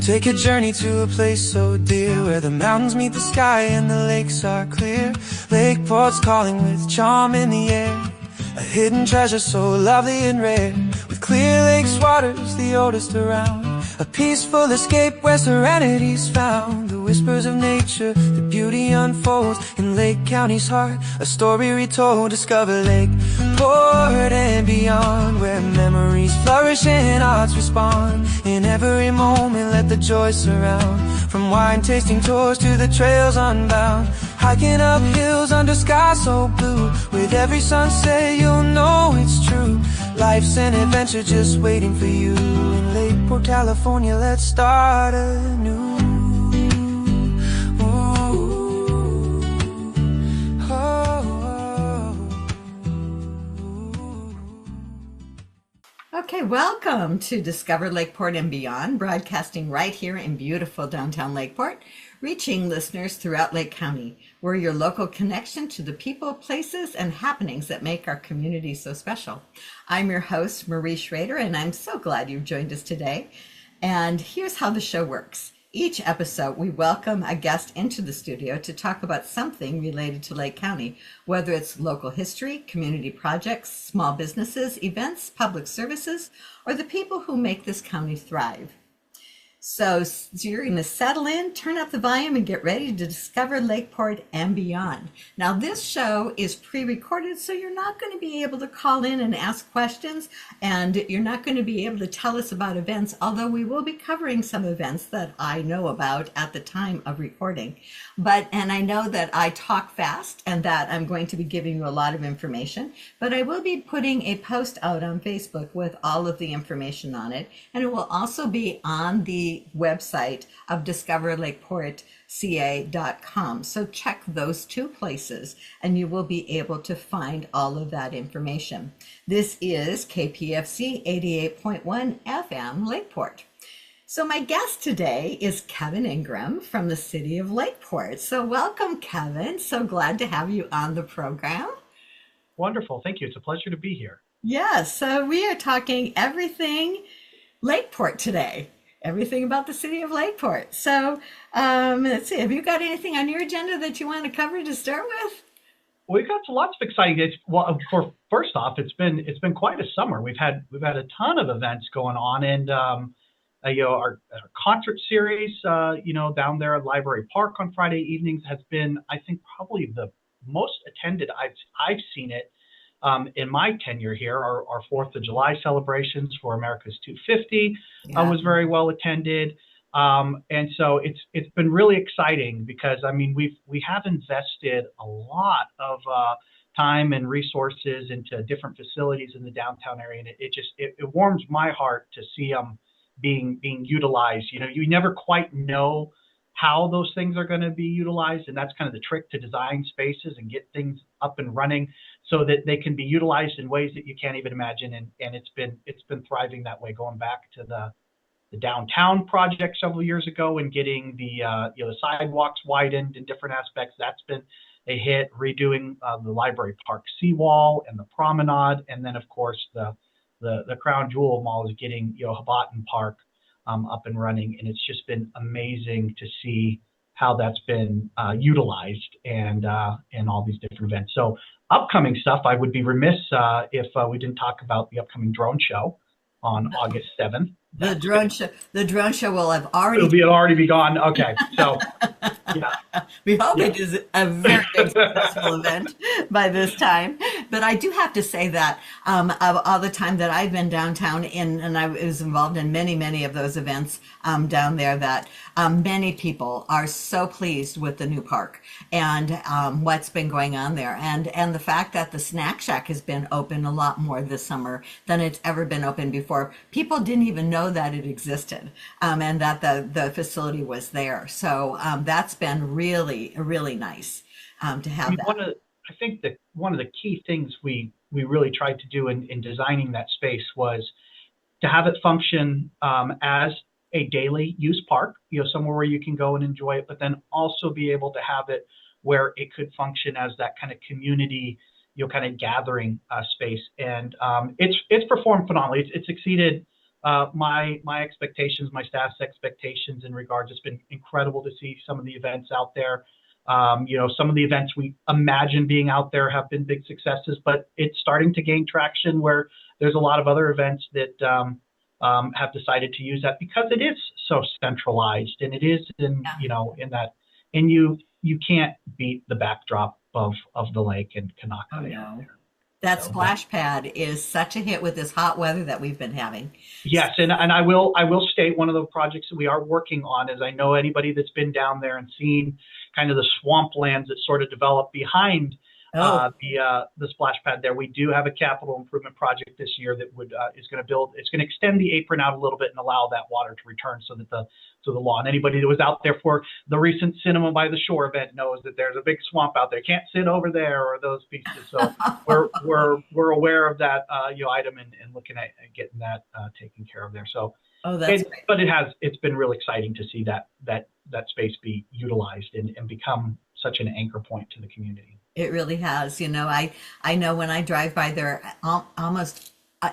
Take a journey to a place so dear, where the mountains meet the sky and the lakes are clear. Lakeport's calling with charm in the air, a hidden treasure so lovely and rare. With clear lakes, waters the oldest around, a peaceful escape where serenity's found. The whispers of nature, the beauty unfolds in Lake County's heart, a story retold. Discover Lakeport and beyond, where memories flourish and hearts respond. In every moment let the joy surround, from wine tasting tours to the trails unbound. Hiking up hills under sky so blue, with every sunset you'll know it's true. Life's an adventure just waiting for you. In Lakeport, California, let's start anew. Okay, welcome to Discover Lakeport and Beyond, broadcasting right here in beautiful downtown Lakeport, reaching listeners throughout Lake County. We're your local connection to the people, places, and happenings that make our community so special. I'm your host, Marie Schrader, and I'm so glad you've joined us today. And here's how the show works. Each episode, we welcome a guest into the studio to talk about something related to Lake County, whether it's local history, community projects, small businesses, events, public services, or the people who make this county thrive. So you're going to settle in, turn up the volume, and get ready to discover Lakeport and beyond. Now, this show is pre-recorded, so you're not going to be able to call in and ask questions, and you're not going to be able to tell us about events, although we will be covering some events that I know about at the time of recording. And I know that I talk fast and that I'm going to be giving you a lot of information, but I will be putting a post out on Facebook with all of the information on it, and it will also be on the website of discoverlakeportca.com. So check those two places and you will be able to find all of that information. This is KPFC 88.1 FM Lakeport. So my guest today is Kevin Ingram from the city of Lakeport. So welcome, Kevin. So glad to have you on the program. Wonderful. Thank you. It's a pleasure to be here. Yes. So we are talking everything Lakeport today. Everything about the city of Lakeport. So let's see, have you got anything on your agenda that you want to cover to start with? We've got lots of exciting. First off, it's been quite a summer. We've had a ton of events going on, and our concert series, down there at Library Park on Friday evenings has been, I think, probably the most attended I've seen it. In my tenure here, our 4th of July celebrations for America's 250 was very well attended. And so it's been really exciting because, I mean, we have invested a lot of time and resources into different facilities in the downtown area. And it warms my heart to see them being utilized. You know, you never quite know how those things are going to be utilized. And that's kind of the trick to design spaces and get things up and running so that they can be utilized in ways that you can't even imagine. And it's been thriving that way, going back to the downtown project several years ago and getting the sidewalks widened in different aspects. That's been a hit. Redoing the Library Park seawall and the promenade. And then, of course, the crown jewel of them all is getting, Hobotton Park up and running, and it's just been amazing to see how that's been utilized and all these different events. So upcoming stuff, I would be remiss if we didn't talk about the upcoming drone show on August 7th. The drone show will have already be gone. Okay, so yeah. We hope it is a very successful event by this time. But I do have to say that of all the time that I've been downtown and I was involved in many of those events down there, that many people are so pleased with the new park and what's been going on there. And the fact that the Snack Shack has been open a lot more this summer than it's ever been open before. People didn't even know that it existed and that the facility was there. So that's been really nice to have that. I think that one of the key things we really tried to do in designing that space was to have it function as a daily use park, somewhere where you can go and enjoy it, but then also be able to have it where it could function as that kind of community, kind of gathering space. And it's performed phenomenally. It's exceeded my expectations, my staff's expectations in regards. It's been incredible to see some of the events out there. Some of the events we imagine being out there have been big successes, but it's starting to gain traction where there's a lot of other events that have decided to use that because it is so centralized and it is in that, and you can't beat the backdrop of the lake and Kanaka. Oh, no. That splash pad is such a hit with this hot weather that we've been having. Yes, and I will state one of the projects that we are working on is I know anybody that's been down there and seen kind of the swamplands that sort of develop behind the splash pad there. We do have a capital improvement project this year that is going to extend the apron out a little bit and allow that water to return so that the lawn. Anybody that was out there for the recent Cinema by the Shore event knows that there's a big swamp out there. Can't sit over there or those pieces. So we're aware of that item and looking at getting that taken care of there. So that's great. But it's been really exciting to see that space be utilized and become such an anchor point to the community. It really has. I know when I drive by there almost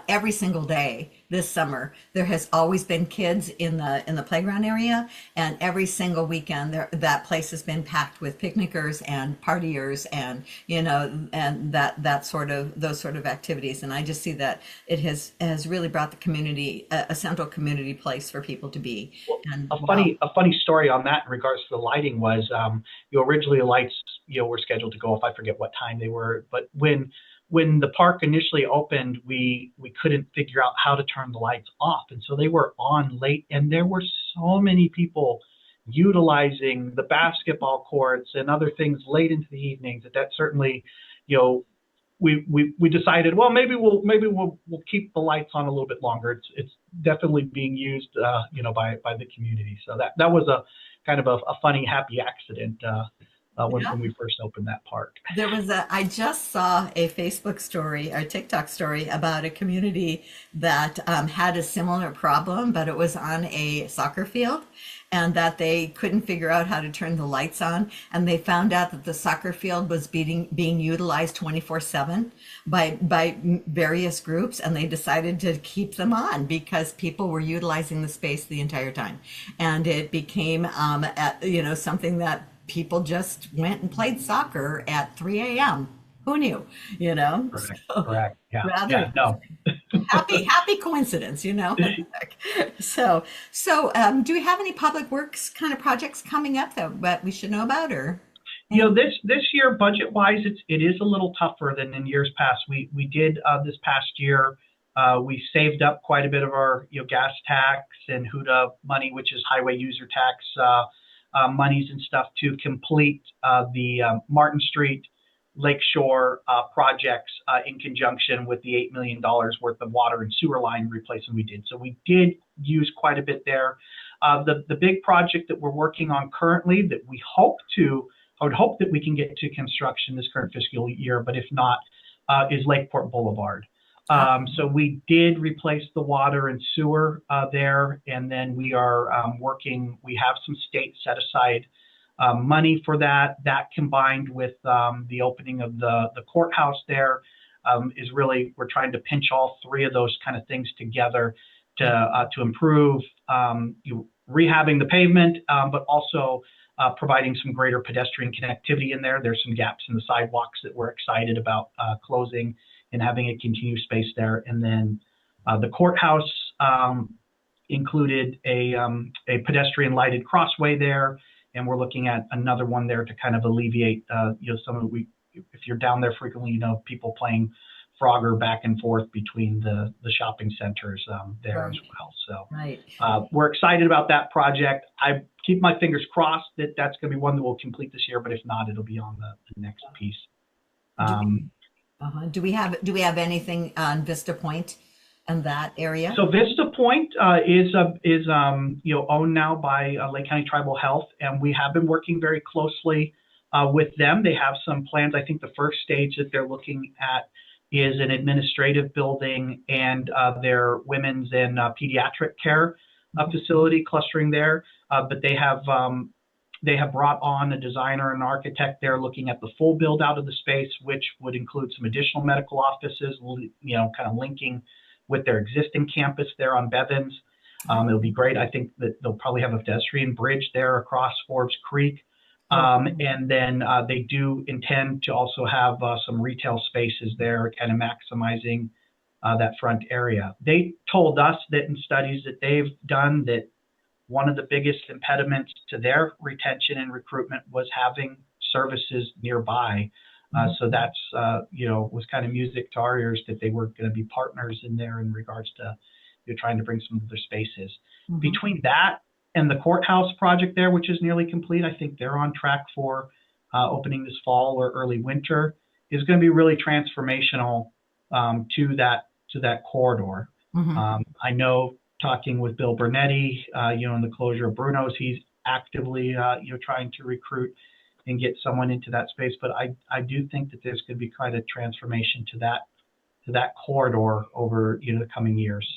every single day this summer, there has always been kids in the playground area, and every single weekend that place has been packed with picnickers and partiers and and those sort of activities. And I just see that it has really brought the community a central community place for people to be. Well, a funny story on that in regards to the lighting was originally the lights were scheduled to go off. I forget what time they were, but when the park initially opened, we couldn't figure out how to turn the lights off. And so they were on late, and there were so many people utilizing the basketball courts and other things late into the evenings that certainly, we decided, well, maybe we'll keep the lights on a little bit longer. It's definitely being used, by the community. So that was a kind of a funny, happy accident, when we first opened that park. I just saw a Facebook story or TikTok story about a community that had a similar problem, but it was on a soccer field, and that they couldn't figure out how to turn the lights on. And they found out that the soccer field was being utilized 24/7 by various groups, and they decided to keep them on because people were utilizing the space the entire time. And it became, something that people just went and played soccer at 3 a.m. Who knew? Correct. Yeah. No. happy coincidence, So, do we have any public works kind of projects coming up that we should know about, or? This year, budget wise, it is a little tougher than in years past. We did this past year. We saved up quite a bit of our gas tax and HUDA money, which is highway user tax. Monies and stuff to complete the Martin Street Lakeshore projects in conjunction with the $8 million worth of water and sewer line replacement we did. So we did use quite a bit there. The big project that we're working on currently that I would hope that we can get to construction this current fiscal year, but if not, is Lakeport Boulevard. So we did replace the water and sewer there, and then we are we have some state set aside money for that. That combined with the opening of the courthouse there is really, we're trying to pinch all three of those kind of things together to improve rehabbing the pavement, but also providing some greater pedestrian connectivity in there. There's some gaps in the sidewalks that we're excited about closing and having a continued space there. And then the courthouse included a pedestrian lighted crossway there, and we're looking at another one there to kind of alleviate some of if you're down there frequently, people playing Frogger back and forth between the shopping centers there as well. So we're excited about that project. I keep my fingers crossed that that's going to be one that we'll complete this year, but if not, it'll be on the next piece. Do we have anything on Vista Point and that area? So Vista Point is owned now by Lake County Tribal Health, and we have been working very closely with them. They have some plans. I think the first stage that they're looking at is an administrative building and their women's and pediatric care facility clustering there. But they have brought on a designer and architect there looking at the full build out of the space, which would include some additional medical offices, kind of linking with their existing campus there on Bevins. It'll be great. I think that they'll probably have a pedestrian bridge there across Forbes Creek. And then they do intend to also have some retail spaces there, kind of maximizing that front area. They told us that in studies that they've done that one of the biggest impediments to their retention and recruitment was having services nearby. So that's, was kind of music to our ears that they were going to be partners in there in regards to trying to bring some of their spaces. Between that and the courthouse project there, which is nearly complete, I think they're on track for opening this fall or early winter, is going to be really transformational to that corridor. I know, talking with Bill Bernetti, in the closure of Bruno's, he's actively, trying to recruit and get someone into that space. But I do think that there's going to be quite a transformation to that corridor over, the coming years.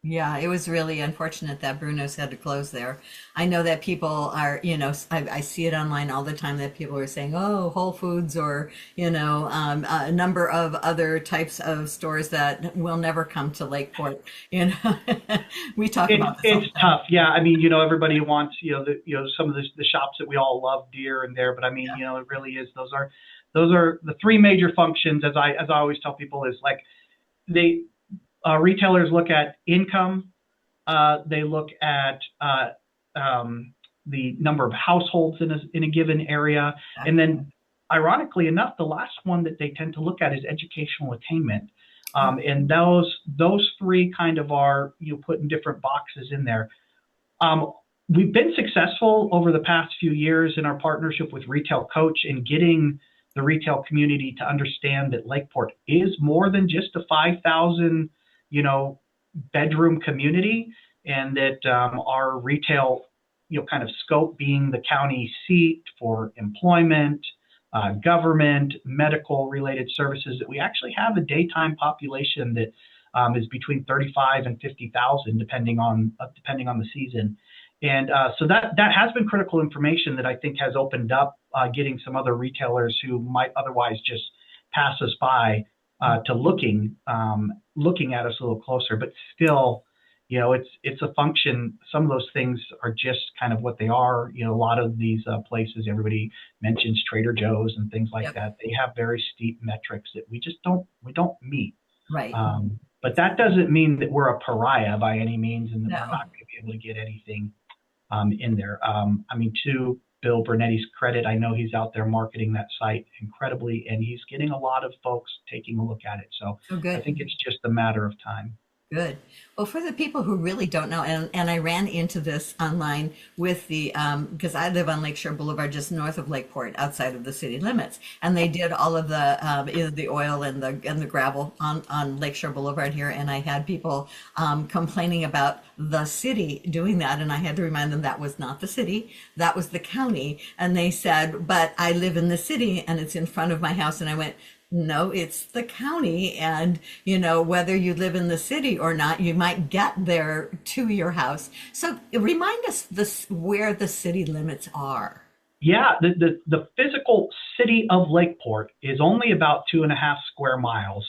Yeah, it was really unfortunate that Bruno's had to close there. I know that people are, I see it online all the time that people are saying, oh, Whole Foods or, a number of other types of stores that will never come to Lakeport. We talk about this. It's tough. Yeah. I mean, everybody wants, some of the shops that we all love dear and there, but I mean, it really is, those are the three major functions, as I always tell people, is like retailers look at income, they look at the number of households in a given area, and then, ironically enough, the last one that they tend to look at is educational attainment. And those three kind of are put in different boxes in there. We've been successful over the past few years in our partnership with Retail Coach in getting the retail community to understand that Lakeport is more than just a 5,000 bedroom community, and that our retail, kind of scope being the county seat for employment, government, medical related services, that we actually have a daytime population that is between 35 and 50,000, depending on the season. And so that has been critical information that I think has opened up getting some other retailers who might otherwise just pass us by to looking at us a little closer. But still, it's a function. Some of those things are just kind of what they are. A lot of these places, everybody mentions Trader Joe's and things like that. They have very steep metrics that we don't meet. Right. But that doesn't mean that we're a pariah by any means, and that we're not going to be able to get anything in there. I mean, to Bill Burnetti's credit, I know he's out there marketing that site incredibly, and he's getting a lot of folks taking a look at it. So I think it's just a matter of time. Good. Well, for the people who really don't know, and I ran into this online with the, because I live on Lakeshore Boulevard, just north of Lakeport, outside of the city limits, and they did all of the oil and the gravel on Lakeshore Boulevard here, and I had people complaining about the city doing that, and I had to remind them that was not the city, that was the county, and they said, but I live in the city and it's in front of my house, and I went, no, it's the county, and whether you live in the city or not, you might get there to your house. So remind us where the city limits are. Yeah, the physical city of Lakeport is only about 2.5 square miles.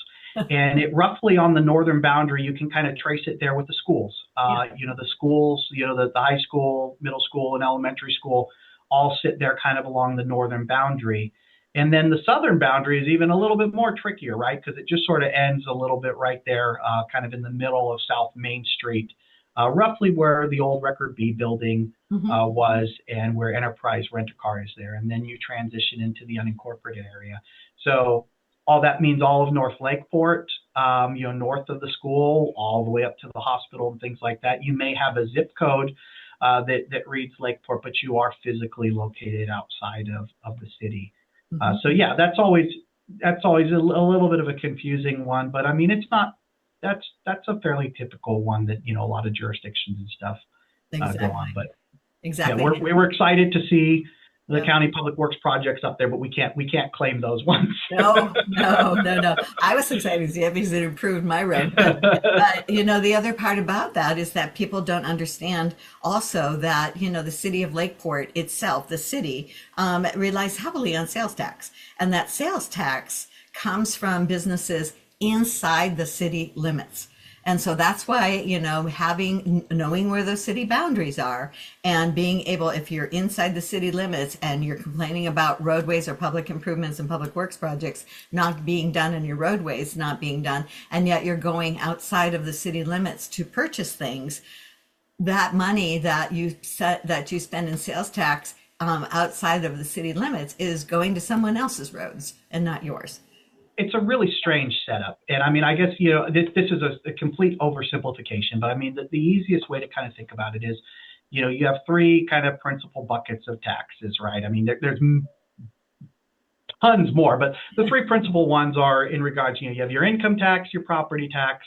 And it roughly on the northern boundary, you can kind of trace it there with the schools. The schools, the high school, middle school, and elementary school all sit there kind of along the northern boundary. And then the southern boundary is even a little bit more trickier, right? Because it just sort of ends a little bit right there, kind of in the middle of South Main Street, roughly where the old Record B building was, and where Enterprise Rent-A-Car is there. And then you transition into the unincorporated area. So all that means all of North Lakeport, north of the school, all the way up to the hospital and things like that. You may have a zip code that reads Lakeport, but you are physically located outside of the city. So yeah, that's always a little bit of a confusing one, but I mean, it's not, that's a fairly typical one that, a lot of jurisdictions and stuff go on, but exactly. Yeah, we were excited to see the county public works projects up there, but we can't claim those ones. No. I was excited to see it because it improved my road. But the other part about that is that people don't understand also that, the city of Lakeport itself, the city, relies heavily on sales tax. And that sales tax comes from businesses inside the city limits. And so that's why, knowing where those city boundaries are and being able, if you're inside the city limits and you're complaining about roadways or public improvements and public works projects not being done and your roadways not being done, and yet you're going outside of the city limits to purchase things, that money that you spend in sales tax outside of the city limits is going to someone else's roads and not yours. It's a really strange setup. And I mean, I guess, this is a complete oversimplification, but I mean, the easiest way to kind of think about it is, you have three kind of principal buckets of taxes, right? I mean, there's tons more, but the three principal ones are in regards, you have your income tax, your property tax,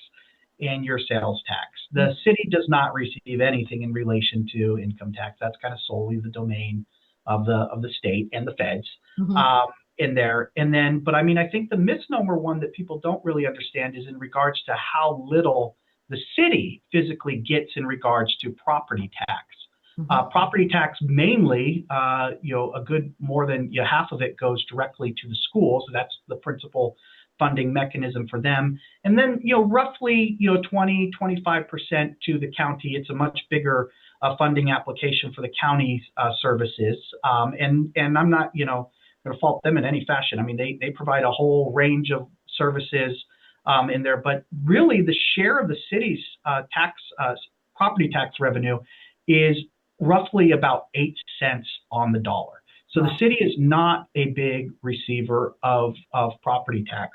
and your sales tax. The city does not receive anything in relation to income tax. That's kind of solely the domain of the state and the feds. In there. And then, but I mean, I think the misnomer one that people don't really understand is in regards to how little the city physically gets in regards to property tax. Property tax mainly, a good more than half of it goes directly to the schools. So that's the principal funding mechanism for them. And then, roughly, 20-25% to the county. It's a much bigger funding application for the county's services. And I'm not, going to fault them in any fashion. I mean, they provide a whole range of services in there, but really the share of the city's property tax revenue is roughly about 8 cents on the dollar. So the city is not a big receiver of property tax.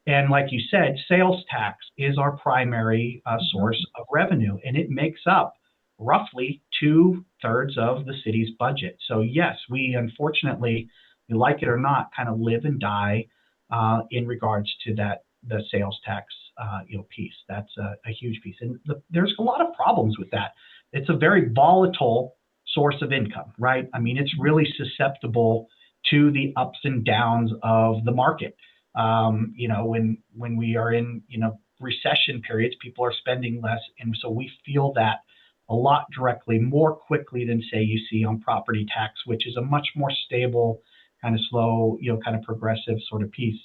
And like you said, sales tax is our primary source of revenue, and it makes up roughly 2/3 of the city's budget. So yes, we unfortunately, you like it or not, kind of live and die in regards to the sales tax piece. That's a huge piece, and there's a lot of problems with that. It's a very volatile source of income, right? I mean, it's really susceptible to the ups and downs of the market. When we are in recession periods, people are spending less, and so we feel that a lot directly, more quickly than say you see on property tax, which is a much more stable, kind of slow, kind of progressive sort of piece,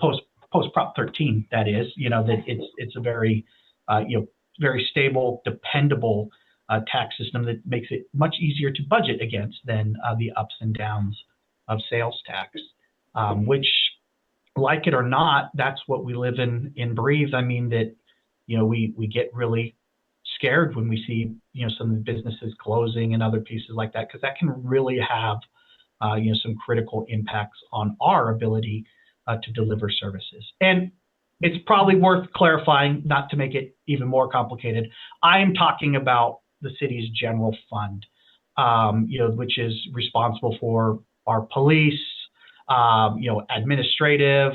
post Prop 13, that is, that it's a very, very stable, dependable tax system that makes it much easier to budget against than the ups and downs of sales tax, which, like it or not, that's what we live in and breathe. I mean, that, we get really scared when we see, some of the businesses closing and other pieces like that, because that can really have some critical impacts on our ability to deliver services. And it's probably worth clarifying, not to make it even more complicated. I am talking about the city's general fund, which is responsible for our police, administrative,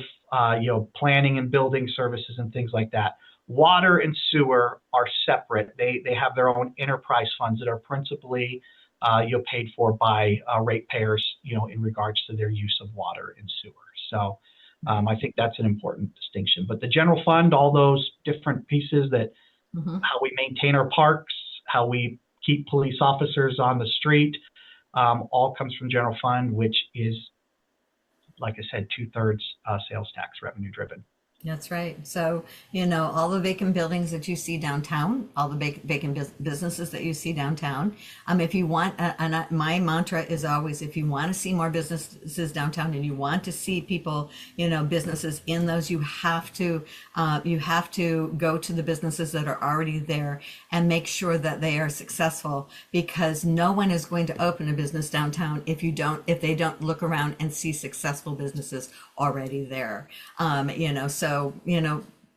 planning and building services and things like that. Water and sewer are separate. They have their own enterprise funds that are principally paid for by ratepayers, in regards to their use of water and sewer. So I think that's an important distinction. But the general fund, all those different pieces that how we maintain our parks, how we keep police officers on the street, all comes from general fund, which is, like I said, 2/3 sales tax revenue driven. That's right. So, all the vacant buildings that you see downtown, all the vacant businesses that you see downtown. If you want, my mantra is always, if you want to see more businesses downtown and you want to see people, businesses in those, you have to go to the businesses that are already there and make sure that they are successful, because no one is going to open a business downtown if they don't look around and see successful businesses already there. So,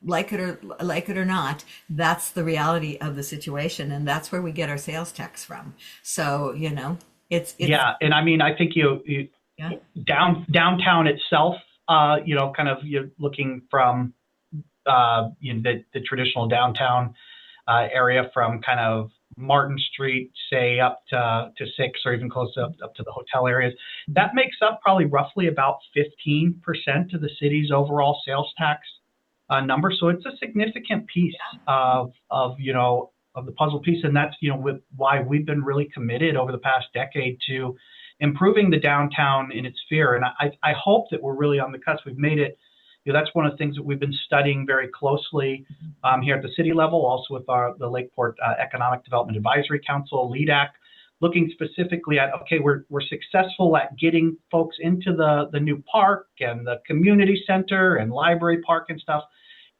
like it or not, that's the reality of the situation, and that's where we get our sales tax from. So, it's yeah, and I mean, I think downtown itself, kind of looking from the traditional downtown area, from kind of Martin Street, say up to 6, or even close up to the hotel areas. That makes up probably roughly about 15% of the city's overall sales tax number. So it's a significant piece of the puzzle piece, and that's why we've been really committed over the past decade to improving the downtown in its sphere. And I hope that we're really on the cusp. We've made it that's one of the things that we've been studying very closely here at the city level, also with the Lakeport Economic Development Advisory Council, LEDAC, looking specifically at, okay, we're successful at getting folks into the new park and the community center and library park and stuff.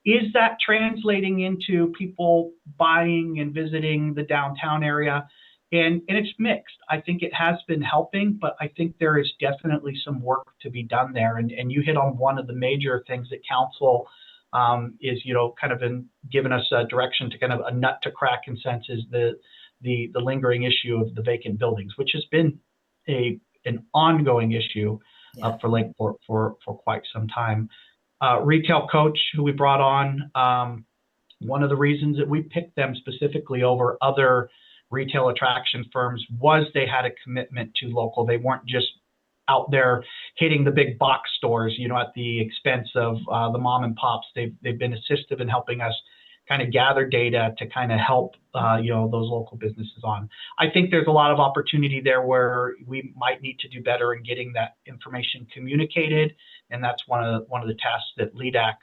Is that translating into people buying and visiting the downtown area? And it's mixed. I think it has been helping, but I think there is definitely some work to be done there. And you hit on one of the major things that council is, kind of giving us a direction to kind of a nut to crack in sense is the lingering issue of the vacant buildings, which has been an ongoing issue for Lakeport for quite some time. Retail Coach, who we brought on, one of the reasons that we picked them specifically over other retail attraction firms was they had a commitment to local. They weren't just out there hitting the big box stores, at the expense of the mom and pops. They've been assistive in helping us kind of gather data to kind of help those local businesses on. I think there's a lot of opportunity there where we might need to do better in getting that information communicated, and that's one of the tasks that LEDAC,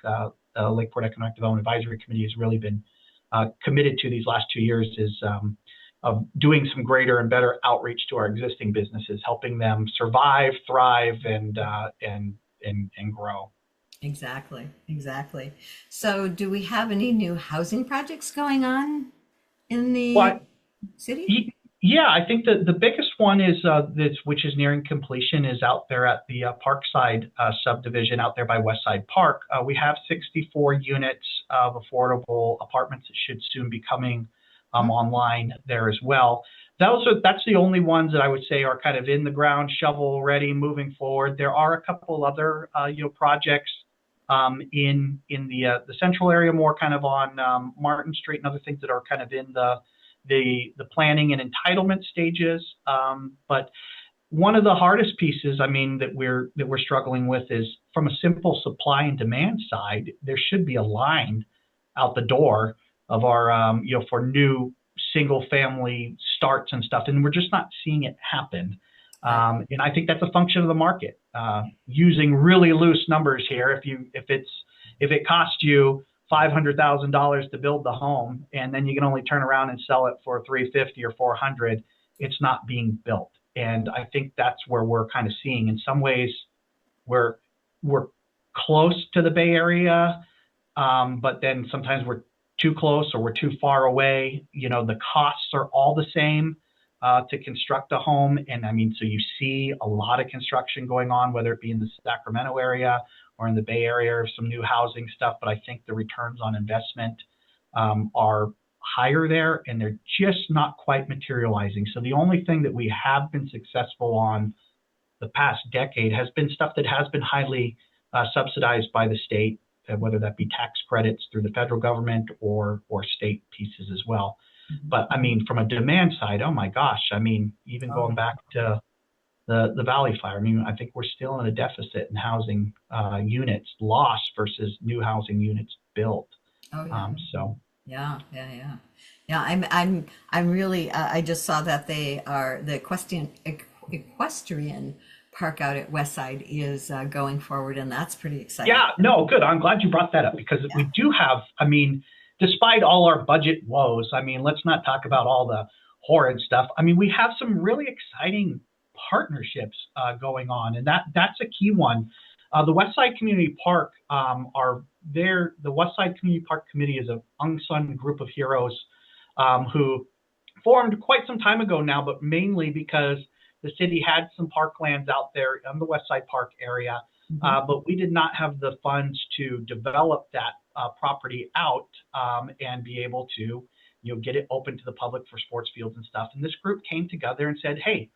Lakeport Economic Development Advisory Committee, has really been committed to these last 2 years, is of doing some greater and better outreach to our existing businesses, helping them survive, thrive, and grow. Exactly. So do we have any new housing projects going on in the city? Yeah, I think the biggest one is which is nearing completion, is out there at the Parkside subdivision out there by Westside Park. We have 64 units of affordable apartments that should soon be coming online there as well. That's the only ones that I would say are kind of in the ground, shovel ready, moving forward. There are a couple other projects in the central area, more kind of on Martin Street and other things that are kind of in the planning and entitlement stages. But one of the hardest pieces, that we're struggling with is from a simple supply and demand side. There should be a line out the door of our for new single family starts and stuff, and we're just not seeing it happen. And I think that's a function of the market. Using really loose numbers here, if it costs you $500,000 to build the home, and then you can only turn around and sell it for $350 or $400, it's not being built. And I think that's where we're kind of seeing, in some ways, we're close to the Bay Area, but then sometimes we're too close or we're too far away. The costs are all the same to construct a home. And so you see a lot of construction going on, whether it be in the Sacramento area or in the Bay Area, or some new housing stuff. But I think the returns on investment are higher there, and they're just not quite materializing. So the only thing that we have been successful on the past decade has been stuff that has been highly subsidized by the state, whether that be tax credits through the federal government or state pieces as well. But from a demand side, oh my gosh, even going back to the Valley Fire, I think we're still in a deficit in housing units lost versus new housing units built. Yeah. I'm really. I just saw that the equestrian park out at Westside is going forward, and that's pretty exciting. Yeah, no, good. I'm glad you brought that up, because we do have, despite all our budget woes, let's not talk about all the horrid stuff. We have some really exciting partnerships going on, and that's a key one. The Westside Community Park the Westside Community Park Committee is an unsung group of heroes who formed quite some time ago now, but mainly because the city had some parklands out there in the Westside Park area, but we did not have the funds to develop that property out and be able to, get it open to the public for sports fields and stuff. And this group came together and said, "Hey,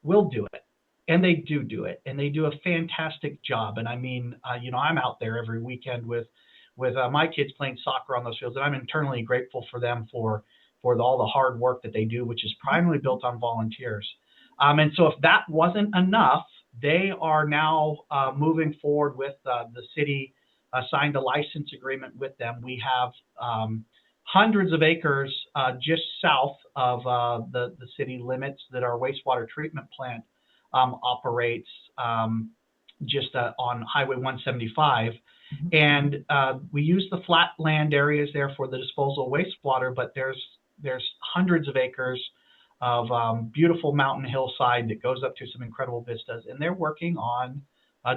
we'll do it." And they do it, and they do a fantastic job. And I'm out there every weekend with my kids playing soccer on those fields, and I'm internally grateful for them for all the hard work that they do, which is primarily built on volunteers. And so if that wasn't enough, they are now moving forward with the city signed a license agreement with them. We have hundreds of acres just south of the city limits that our wastewater treatment plant operates. just on Highway 175. Mhm. And we use the flat land areas there for the disposal of wastewater, but there's hundreds of acres of beautiful mountain hillside that goes up to some incredible vistas, and they're working on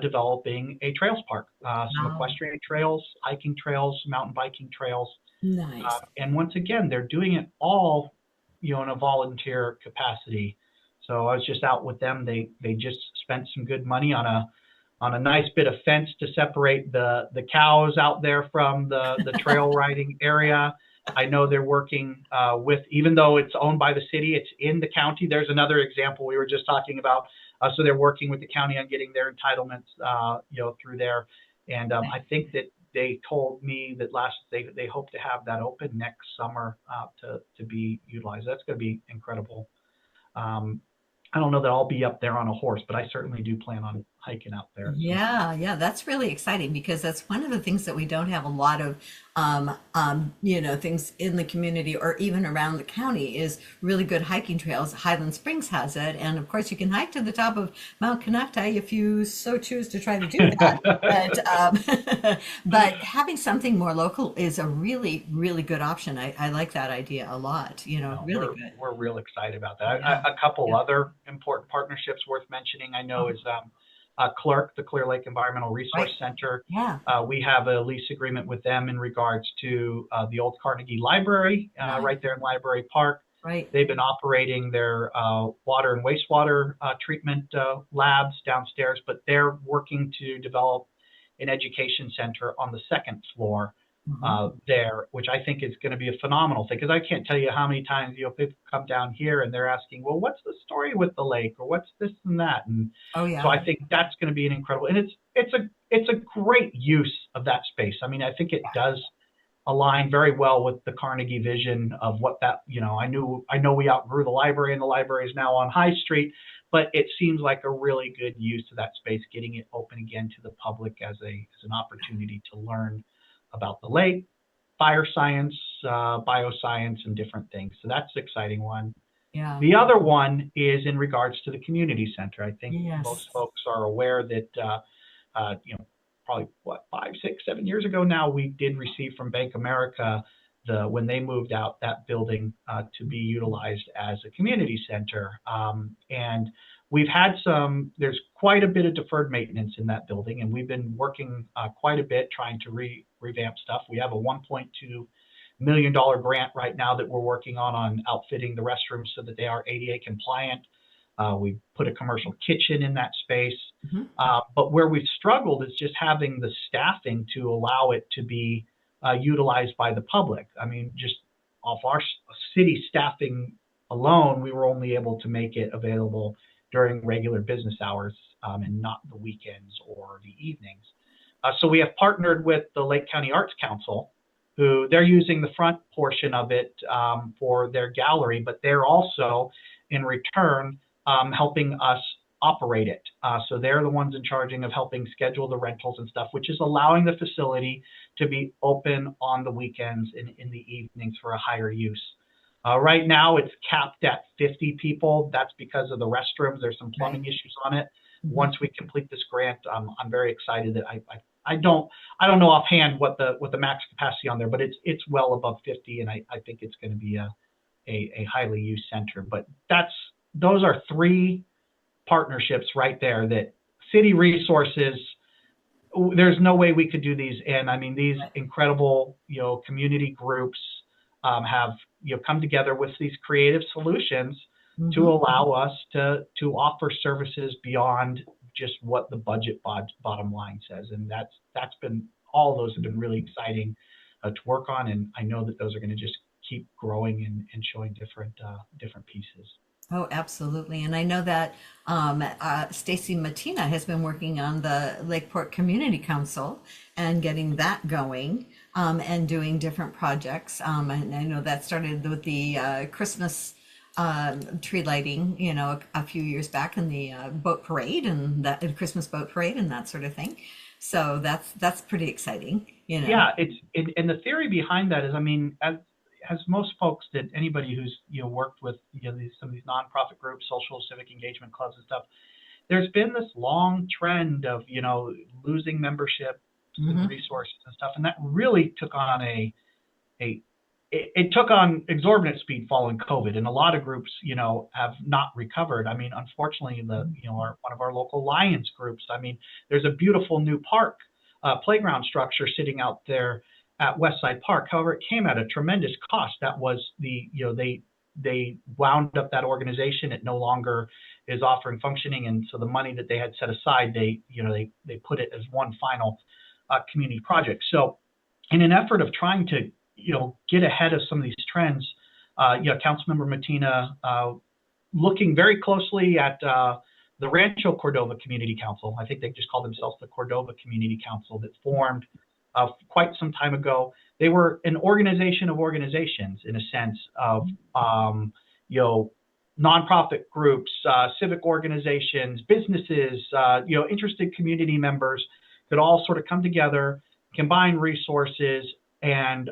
developing a trails park, some Wow. equestrian trails, hiking trails, mountain biking trails, Nice. and once again, they're doing it all, in a volunteer capacity. So I was just out with them. They just spent some good money on a nice bit of fence to separate the cows out there from the trail riding area. I know they're working with, even though it's owned by the city, it's in the county. There's another example we were just talking about. So they're working with the county on getting their entitlements, through there. And I think that they told me that they hope to have that open next summer to be utilized. That's going to be incredible. I don't know that I'll be up there on a horse, but I certainly do plan on hiking out there at some point. Yeah, yeah, that's really exciting because that's one of the things that we don't have a lot of, things in the community or even around the county is really good hiking trails. Highland Springs has it, and of course, you can hike to the top of Mount Canocti if you so choose to try to do that. But having something more local is a really, really good option. I like that idea a lot. No, Really good. we're real excited about that. Yeah, A couple yeah, other important partnerships worth mentioning, I know, oh, is CLERC, the Clear Lake Environmental Resource right. Center. Yeah, We have a lease agreement with them in regards to the old Carnegie Library nice. right there in Library Park. Right. They've been operating their water and wastewater treatment labs downstairs, but they're working to develop an education center on the second floor Hmm. there, which I think is going to be a phenomenal thing. Because I can't tell you how many times people come down here and they're asking, well, what's the story with the lake, or what's this and that, and Oh, so yeah. I think that's going to be an incredible, and it's a great use of that space. I mean, I think it does align very well with the Carnegie vision of what that, I know we outgrew the library and the library is now on High Street, but it seems like a really good use of that space, getting it open again to the public as an opportunity to learn about the lake, fire science, bioscience, and different things. So that's an exciting one. Yeah. The other one is in regards to the community center. I think most Yes. folks are aware that, probably what, 5, 6, 7 years ago now, we did receive from Bank America when they moved out that building to be utilized as a community center. And we've had there's quite a bit of deferred maintenance in that building, and we've been working quite a bit trying to revamp stuff. We have a $1.2 million grant right now that we're working on outfitting the restrooms so that they are ADA compliant. We put a commercial kitchen in that space. Mhm. But where we've struggled is just having the staffing to allow it to be utilized by the public. I mean, just off our city staffing alone, we were only able to make it available during regular business hours and not the weekends or the evenings. So we have partnered with the Lake County Arts Council, who they're using the front portion of it for their gallery, but they're also in return helping us operate it. So they're the ones in charging of helping schedule the rentals and stuff, which is allowing the facility to be open on the weekends and in the evenings for a higher use. Right now, it's capped at 50 people. That's because of the restrooms. There's some Right. plumbing issues on it. Mhm. Once we complete this grant, I'm very excited that I don't know offhand what the max capacity on there, but it's well above 50, and I think it's going to be a highly used center. But those are three partnerships right there that city resources, there's no way we could do these. And I mean, these incredible, community groups have, come together with these creative solutions to Mhm. allow us to offer services beyond just what the budget bottom line says. And that's been, all those have been really exciting to work on. And I know that those are going to just keep growing and showing different pieces. Oh, absolutely. And I know that Stacy Matina has been working on the Lakeport Community Council and getting that going and doing different projects. And I know that started with the Christmas tree lighting, a few years back in the boat parade and that Christmas boat parade and that sort of thing. So that's pretty exciting. Yeah, and the theory behind that is, I mean, as most folks, that anybody who's worked with some of these nonprofit groups, social civic engagement clubs and stuff, there's been this long trend of, losing membership and resources and stuff. And that really took on it took on exorbitant speed following COVID, and a lot of groups, have not recovered. I mean, unfortunately, one of our local Lions groups. I mean, there's a beautiful new park, playground structure sitting out there at Westside Park. However, it came at a tremendous cost. That was they wound up that organization. It no longer is offering functioning, and so the money that they had set aside, they put it as one final community project. So, in an effort of trying to get ahead of some of these trends, Councilmember Matina looking very closely at the Rancho Cordova Community Council. I think they just call themselves the Cordova Community Council, that formed quite some time ago. They were an organization of organizations, in a sense of nonprofit groups, civic organizations, businesses, interested community members could all sort of come together, combine resources, and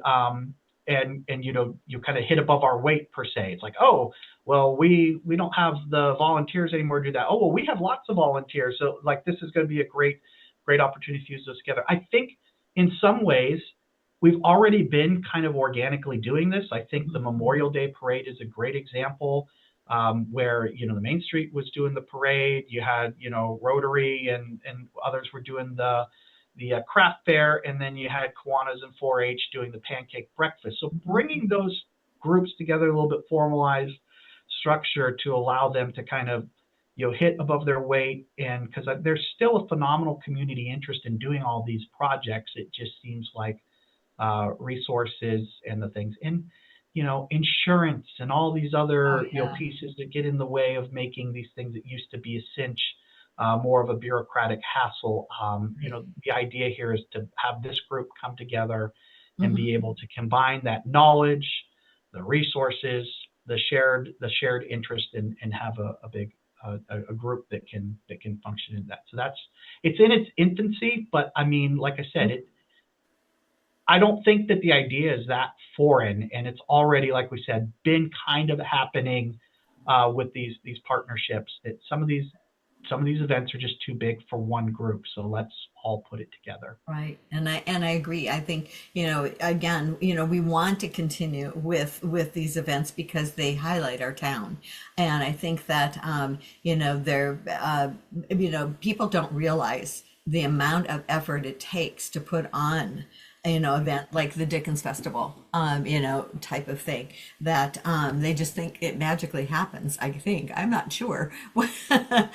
you kind of hit above our weight, per se. It's like, oh, well, we don't have the volunteers anymore to do that. Oh, well, we have lots of volunteers. So like, this is going to be a great opportunity to use those together. I think in some ways we've already been kind of organically doing this. I think the Memorial Day parade is a great example, where, the Main Street was doing the parade. You had, Rotary and others were doing the craft fair, and then you had Kiwanis and 4-H doing the pancake breakfast. So bringing those groups together, a little bit formalized structure to allow them to kind of, hit above their weight. And because there's still a phenomenal community interest in doing all these projects. It just seems like resources and the things, and insurance and all these other pieces that get in the way of making these things that used to be a cinch more of a bureaucratic hassle. The idea here is to have this group come together and be able to combine that knowledge, the resources, the shared interest, and have a big group that can function in that. So it's in its infancy, but I mean, like I said, I don't think that the idea is that foreign, and it's already, like we said, been kind of happening with these partnerships. That some of these events are just too big for one group, so let's all put it together. Right. And I agree. I think, again, we want to continue with these events because they highlight our town. And I think that, people don't realize the amount of effort it takes to put on event like the Dickens Festival, type of thing, that they just think it magically happens. I think, I'm not sure.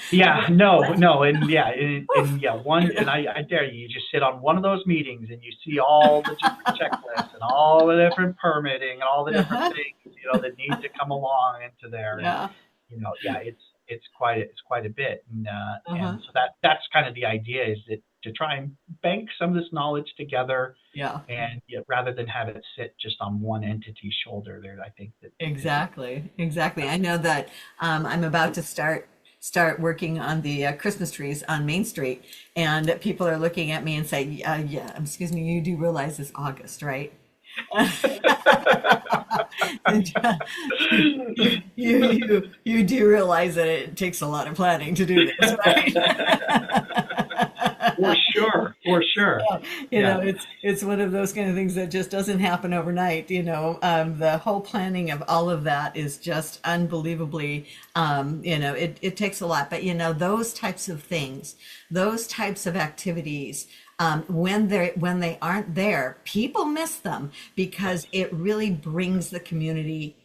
Yeah, no, and I dare you just sit on one of those meetings and you see all the different checklists and all the different permitting and all the different things, that need to come along into there. Yeah. And, it's quite a bit, and so that's kind of the idea, is that to try and bank some of this knowledge together, and rather than have it sit just on one entity's shoulder. There, I think that exactly. I know that I'm about to start working on the Christmas trees on Main Street, and people are looking at me and say, excuse me, you do realize it's August, right? you do realize that it takes a lot of planning to do this, right? For sure. It's one of those kind of things that just doesn't happen overnight. The whole planning of all of that is just unbelievably, it takes a lot. But those types of things, those types of activities, when they aren't there, people miss them, because it really brings the community.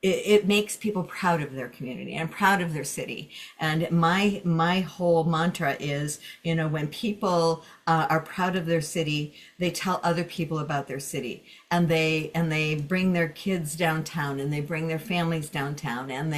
It makes people proud of their community and proud of their city. And my whole mantra is, when people are proud of their city, they tell other people about their city, and they bring their kids downtown, and they bring their families downtown, and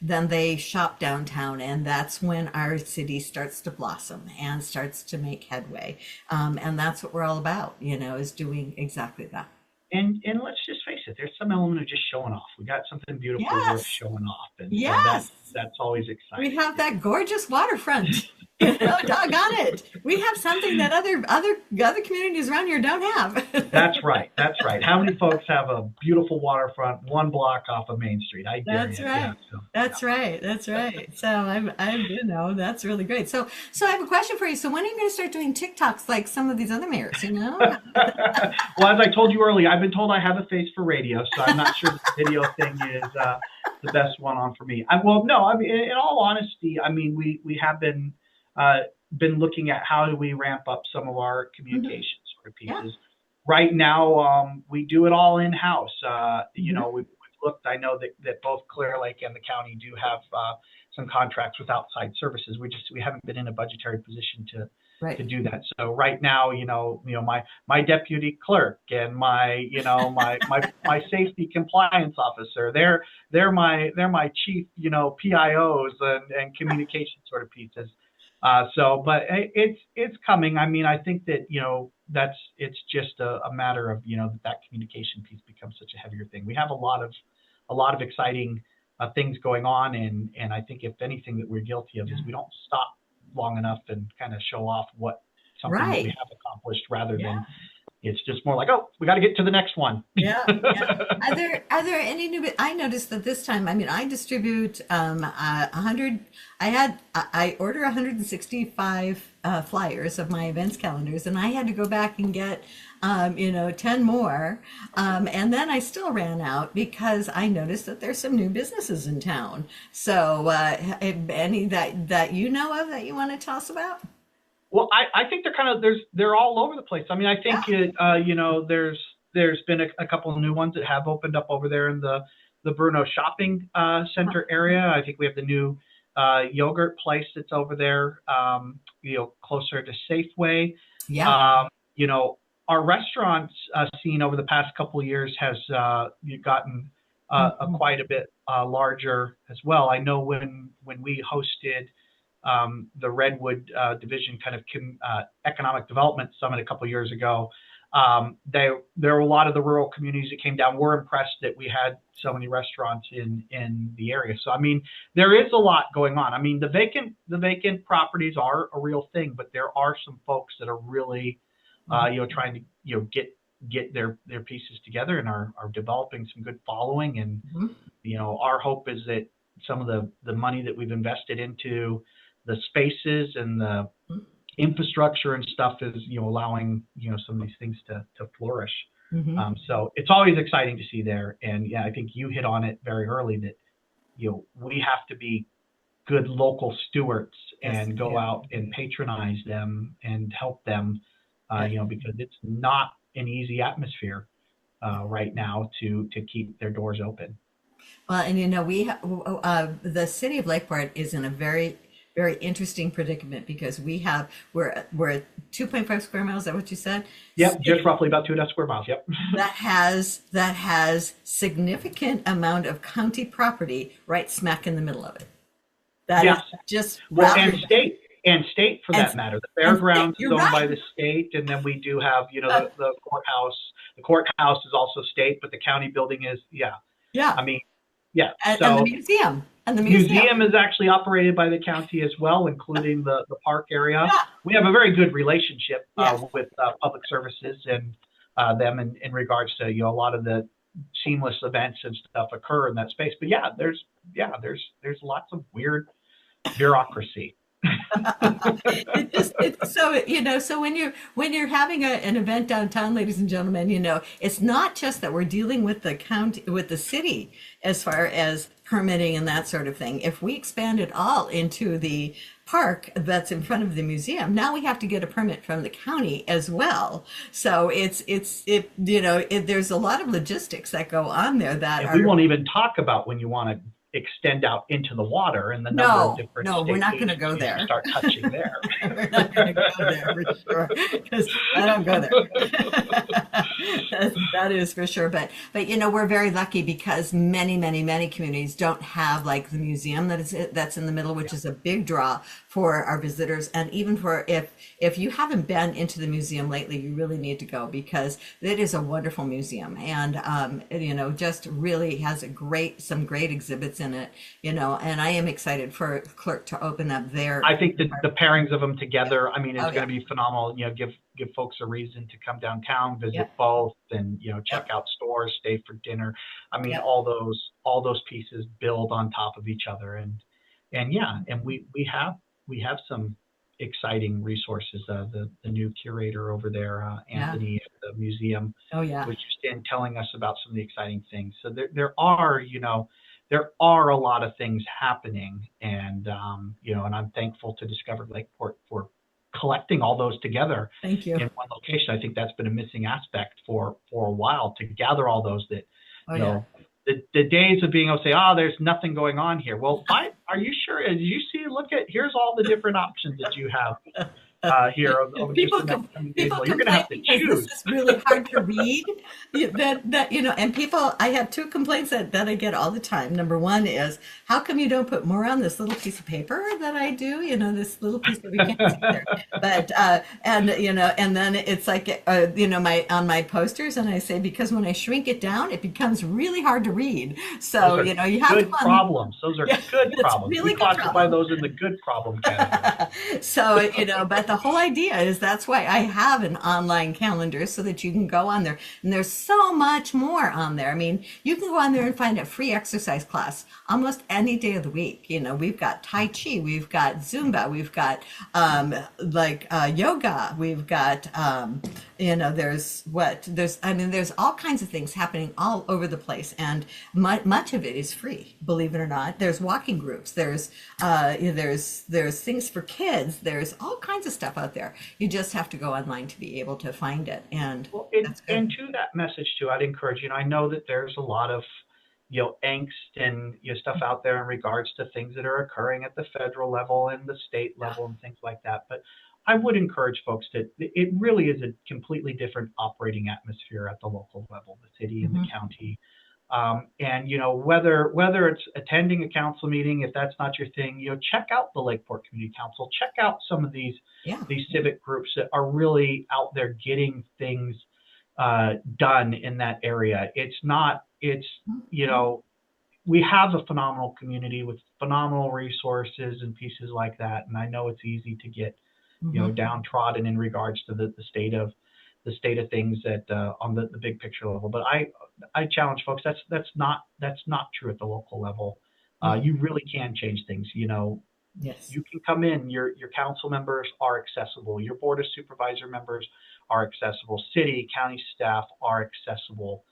then they shop downtown, and that's when our city starts to blossom and starts to make headway. And that's what we're all about, is doing exactly that. And let's just face it, there's some element of just showing off. We got something beautiful worth showing off, and yes, that's always exciting. We have that gorgeous waterfront. Doggone it. We have something that other communities around here don't have. That's right. That's right. How many folks have a beautiful waterfront 1 block off of Main Street? I dare That's you. right. Yeah, so, That's right. That's right. So that's really great. So I have a question for you. So when are you going to start doing TikToks like some of these other mayors, you know? well, as I told you earlier, I've been told I have a face for radio, so I'm not sure the video thing is the best one on for me. Well, no, I mean, in all honesty, I mean, we have been looking at how do we ramp up some of our communication sort of pieces. Yeah. Right now, we do it all in-house. You Mhm. know, we've looked. I know that both Clear Lake and the county do have some contracts with outside services. We haven't been in a budgetary position to Right. do that. So right now, my deputy clerk and my safety compliance officer, they're my chief, PIOs and communication sort of pieces. But it's coming. I mean, I think that, it's just a matter of, that communication piece becomes such a heavier thing. We have a lot of exciting things going on. And I think if anything that we're guilty of is we don't stop long enough and kind of show off something that we Right. have accomplished rather Yeah. than it's just more like, oh, we got to get to the next one. Yeah, yeah. Are there any new? I noticed that this time. I mean, I distribute 100. I order 165 flyers of my events calendars, and I had to go back and get 10 more, and then I still ran out because I noticed that there's some new businesses in town. So, any that you know of that you want to tell us about? Well, I think they're all over the place. I mean, I think there's been a couple of new ones that have opened up over there in the Bruno shopping center area. I think we have the new yogurt place that's over there, closer to Safeway. Yeah. Our restaurant scene over the past couple of years has gotten quite a bit larger as well. I know when we hosted the Redwood Division kind of economic development summit a couple of years ago. There were a lot of the rural communities that came down. Were impressed that we had so many restaurants in the area. So I mean, there is a lot going on. I mean, the vacant properties are a real thing, but there are some folks that are really trying to get their pieces together and are developing some good following. And our hope is that some of the money that we've invested into the spaces and the infrastructure and stuff is, allowing, some of these things to flourish. So it's always exciting to see there. And yeah, I think you hit on it very early that, we have to be good local stewards and go out and patronize them and help them, because it's not an easy atmosphere right now to keep their doors open. Well, and the city of Lakeport is in a very, very interesting predicament because we're at 2.5 square miles. Is that what you said? Yep, just roughly about 2.5 square miles. Yep. That has significant amount of county property right smack in the middle of it. That is just and state for that matter. The fairgrounds is owned by the state, and then we do have the courthouse. The courthouse is also state, but the county building is I mean. Yeah, and the museum. And the museum is actually operated by the county as well, including the park area. Yeah. We have a very good relationship with public services and them in regards to a lot of the seamless events and stuff occur in that space. But there's lots of weird bureaucracy. So when you're having an event downtown, ladies and gentlemen, it's not just that we're dealing with the county, with the city, as far as permitting and that sort of thing. If we expand it all into the park that's in front of the museum, now we have to get a permit from the county as well. So there's a lot of logistics that go on there that we won't even talk about when you want to extend out into the water and the number of different we're not going to go there. Start touching there. We're not going to go there for sure because I don't go there. That is for sure. But you know, we're very lucky because many communities don't have like the museum that's in the middle, which is a big draw for our visitors. And even for if you haven't been into the museum lately, you really need to go because it is a wonderful museum, and you know, just really has some great exhibits in it. You know, and I am excited for Clerk to open up their. I think that the pairings of them together, I mean, is Oh going yeah. to be phenomenal. You know, give folks a reason to come downtown, visit Yep. both, and you know, check Yep. out stores, stay for dinner. I mean, Yep. all those pieces build on top of each other, and yeah, and we have some exciting resources. The new curator over there, Yeah. Anthony at the museum, Oh yeah. was just in telling us about some of the exciting things. So there are, you know, there are a lot of things happening, and you know, and I'm thankful to Discover Lakeport for collecting all those together Thank you. in one location. I think that's been a missing aspect for a while, to gather all those that, Oh you yeah. know, the days of being able to say, oh, there's nothing going on here. Well, are you sure? As you see, look at, here's all the different options that you have here over just people the next com- coming days. people Well, you're going to complain have to because this choose. is really hard to read. That you know, and people, I have two complaints that I get all the time. Number one is, how come you don't put more on this little piece of paper that I do? You know, this little piece that we can't see there. But and you know, and then it's like you know, my on my posters, and I say because when I shrink it down, it becomes really hard to read. Those So are you know, you have to good go on. problems. Those are Yeah, good it's problems. We really good classify problem. those in the good problem category. So, you know, but the whole idea is that's why I have an online calendar so that you can go on there. And there's so much more on there. I mean, you can go on there and find a free exercise class almost any day of the week. You know, we've got Tai Chi, we've got Zumba, we've got yoga, we've got, you know, I mean, there's all kinds of things happening all over the place. And much of it is free, believe it or not. There's walking groups, you know, there's things for kids, there's all kinds of stuff out there. You just have to go online to be able to find it, and Well, that's and good. to that message too, I'd encourage you. And I know that there's a lot of, you know, angst and, you know, stuff out there in regards to things that are occurring at the federal level and the state level and things like that. But I would encourage folks to. It really is a completely different operating atmosphere at the local level, the city and the Hmm. county. And you know, whether it's attending a council meeting, if that's not your thing, you know, check out the Lakeport Community Council. Check out some of Yeah. these civic groups that are really out there getting things done in that area. It's, you know, we have a phenomenal community with phenomenal resources and pieces like that. And I know it's easy to get, you know, Hmm. downtrodden in regards to the state of things that on the big picture level. But I challenge folks. That's not true at the local level. No. You really can change things. You know, Yes. you can come in. Your council members are accessible. Your board of supervisor members are accessible. City, county staff are accessible,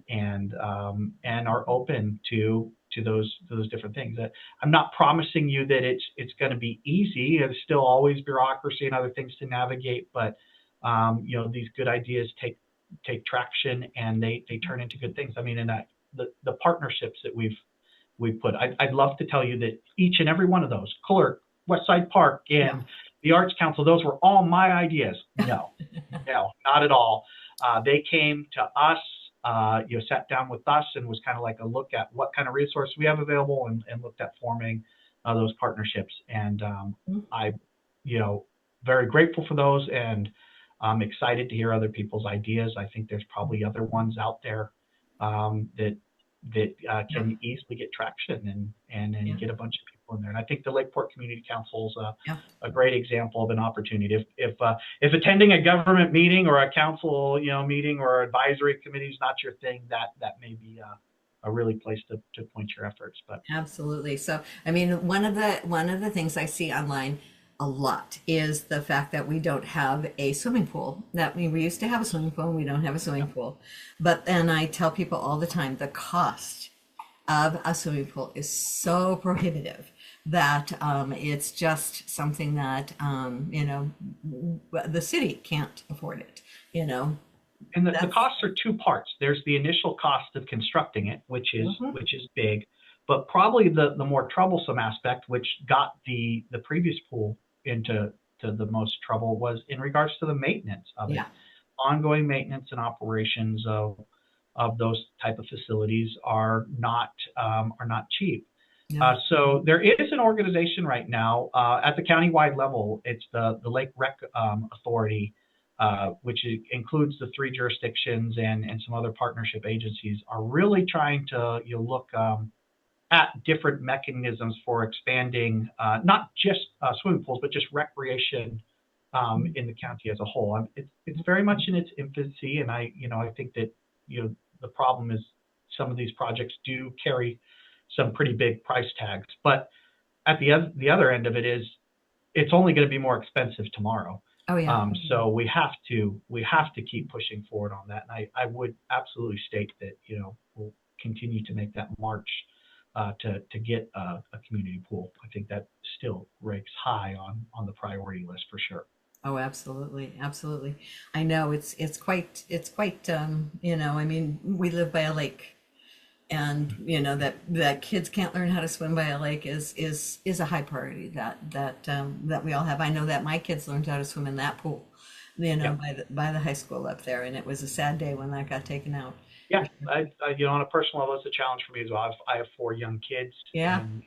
and are open to those different things. I'm not promising you that it's going to be easy. There's still always bureaucracy and other things to navigate, but you know, these good ideas take traction, and they turn into good things. I mean, and the partnerships that we've put. I'd love to tell you that each and every one of those, Clerk, Westside Park, Yeah. and the Arts Council, those were all my ideas. No, no, not at all. They came to us, you know, sat down with us, and was kind of like a look at what kind of resources we have available, and looked at forming those partnerships. And I, you know, very grateful for those, and I'm excited to hear other people's ideas. I think there's probably other ones out there that Yeah. can easily get traction, and Yeah. get a bunch of people in there. And I think the Lakeport Community Council is Yeah. a great example of an opportunity. If attending a government meeting or a council, you know, meeting or advisory committee is not your thing, that may be a really place to point your efforts. But Absolutely. So, I mean, one of the things I see online a lot is the fact that we don't have a swimming pool. That we used to have a swimming pool, and we don't have a swimming pool. But then I tell people all the time the cost of a swimming pool is so prohibitive that it's just something that you know, the city can't afford it. You know, and the that's. costs are two parts. There's the initial cost of constructing it, which is Mhm. which is big, but probably the more troublesome aspect, which got the previous pool into the most trouble, was in regards to the maintenance of it. Yeah. ongoing maintenance and operations of those type of facilities are not cheap. No. So there is an organization right now at the countywide level. It's the Lake Rec Authority, which includes the three jurisdictions and some other partnership agencies, are really trying to look at different mechanisms for expanding not just swimming pools, but just recreation in the county as a whole. It's very much in its infancy, and I think that the problem is some of these projects do carry some pretty big price tags, but at the other end of it is it's only going to be more expensive tomorrow. Oh yeah. So we have to keep pushing forward on that, and I would absolutely state that we'll continue to make that march to get a community pool. I think that still ranks high on the priority list for sure. Oh, absolutely, absolutely. I know it's quite I mean, we live by a lake, and that kids can't learn how to swim by a lake is a high priority that we all have. I know that my kids learned how to swim in that pool, Yeah. by the high school up there, and it was a sad day when that got taken out. Yeah, on a personal level, it's a challenge for me as well. I have four young kids, Yeah. and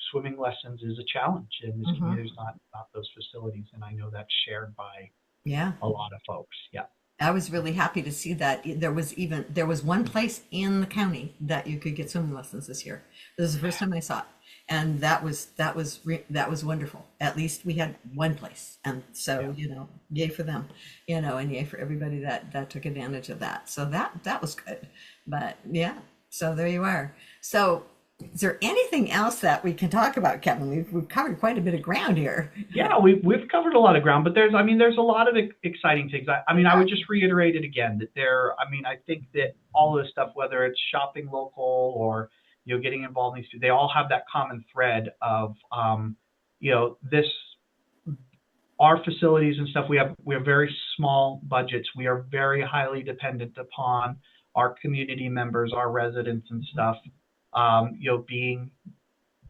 swimming lessons is a challenge, and Hmm. there's not those facilities, and I know that's shared by Yeah. a lot of folks. Yeah, I was really happy to see that there was one place in the county that you could get swimming lessons this year. This was the first time I saw it, and that was wonderful. At least we had one place, and so yeah. yay for them, and yay for everybody that took advantage of that. So that was good, but yeah. So there you are. So is there anything else that we can talk about, Kevin? We've covered quite a bit of ground here. Yeah, we've covered a lot of ground, but there's a lot of exciting things. I would just reiterate it again that I think that all of this stuff, whether it's shopping local or getting involved in these, they all have that common thread of this our facilities and stuff. We have very small budgets. We are very highly dependent upon our community members, our residents and stuff.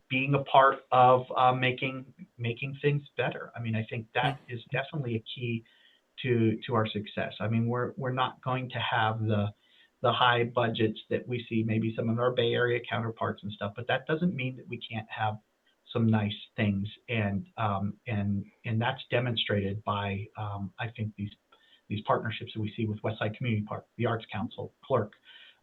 Being a part of making things better. I mean, I think Yeah. that is definitely a key to our success. I mean, we're not going to have the high budgets that we see maybe some of our Bay Area counterparts and stuff, but that doesn't mean that we can't have some nice things, and that's demonstrated by I think these partnerships that we see with Westside Community Park, the Arts Council, Clerk.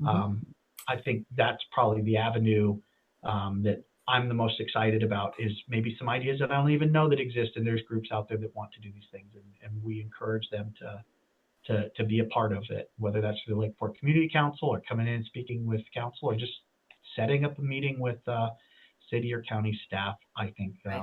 Hmm. Um, I think that's probably the avenue that I'm the most excited about, is maybe some ideas that I don't even know that exist, and there's groups out there that want to do these things, and we encourage them to be a part of it, whether that's through the Lakeport Community Council or coming in and speaking with council or just setting up a meeting with city or county staff. I think Right.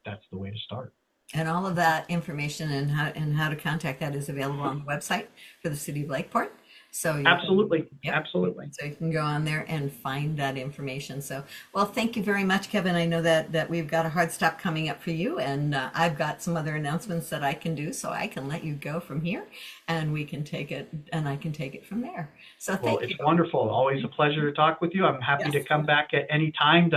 that's the way to start. And all of that information and how to contact that is available on the website for the city of Lakeport. So Absolutely, yep. absolutely. So you can go on there and find that information. So, well, thank you very much, Kevin. I know that we've got a hard stop coming up for you, and I've got some other announcements that I can do, so I can let you go from here, and we can take it, and I can take it from there. So Well, thank you. it's wonderful. Always a pleasure to talk with you. I'm happy to Yes. come back at any time.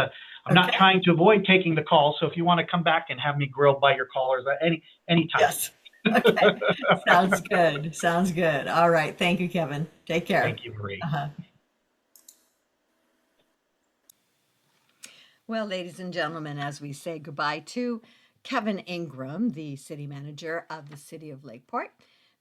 I'm not Okay. trying to avoid taking the call, so if you want to come back and have me grilled by your callers at any time. Yes. Okay. Sounds good. Sounds good. All right. Thank you, Kevin. Take care. Thank you, Marie. Uh-huh. Well, ladies and gentlemen, as we say goodbye to Kevin Ingram, the city manager of the city of Lakeport,